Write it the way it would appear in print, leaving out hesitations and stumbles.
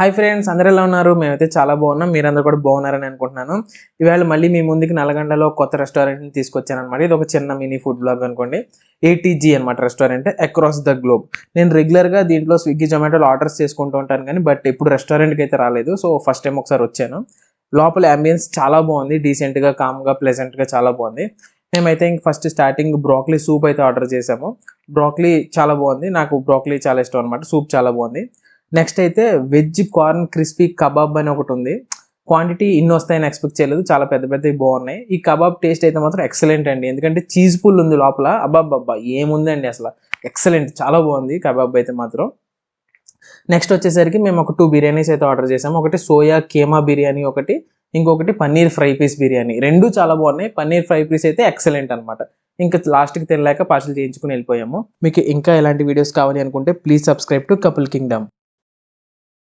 Hi friends, అందరూ ఎలా ఉన్నారు? మేమైతే చాలా బాగున్నాం. మీరందరూ కూడా బాగున్నారని అనుకుంటున్నాను. ఇవాళ మళ్ళీ మీ ముందుకి నల్గొండలో కొత్త రెస్టారెంట్ని తీసుకొచ్చాను అనమాట. ఇది ఒక చిన్న మినీ ఫుడ్ బ్లాగ్ అనుకోండి. ఏటీజీ అనమాట రెస్టారెంట్, అక్రాస్ ద గ్లోబ్. నేను రెగ్యులర్గా దీంట్లో స్విగ్గీ జొమాటోలో ఆర్డర్స్ చేసుకుంటూ ఉంటాను కానీ ఎప్పుడు రెస్టారెంట్కి అయితే రాలేదు. సో ఫస్ట్ టైం ఒకసారి వచ్చాను. లోపల అంబియన్స్ చాలా బాగుంది, డీసెంట్గా, కామ్గా, ప్లెజెంట్గా చాలా బాగుంది. మేమైతే ఇంక ఫస్ట్ స్టార్టింగ్ బ్రోకలీ సూప్ అయితే ఆర్డర్ చేసాము. బ్రోకలీ చాలా బాగుంది, నాకు బ్రోకలీ చాలా ఇష్టం అనమాట. సూప్ చాలా బాగుంది. నెక్స్ట్ అయితే వెజ్ కార్న్ క్రిస్పీ కబాబ్ అని ఒకటి ఉంది. క్వాంటిటీ ఇన్ని వస్తాయని ఎక్స్పెక్ట్ చేయలేదు, చాలా పెద్ద పెద్దవి బాగున్నాయి. ఈ కబాబ్ టేస్ట్ అయితే మాత్రం ఎక్సలెంట్ అండి, ఎందుకంటే చీజ్ పుల్ ఉంది లోపల. అబ్బాబ్బా ఏముందండి అసలు, ఎక్సలెంట్, చాలా బాగుంది కబాబ్ అయితే మాత్రం. నెక్స్ట్ వచ్చేసరికి మేము ఒక 2 బిర్యానీస్ అయితే ఆర్డర్ చేసాము. ఒకటి సోయా కేమా బిర్యానీ, ఇంకొకటి పన్నీర్ ఫ్రై పీస్ బిర్యానీ. రెండు చాలా బాగున్నాయి. పన్నీర్ ఫ్రై పీస్ అయితే ఎక్సలెంట్ అనమాట. ఇంకా లాస్ట్కి తినలేక పార్సల్ చేయించుకుని వెళ్ళిపోయాము. మీకు ఇంకా ఎలాంటి వీడియోస్ కావాలి అనుకుంటే please subscribe to couple Kingdom.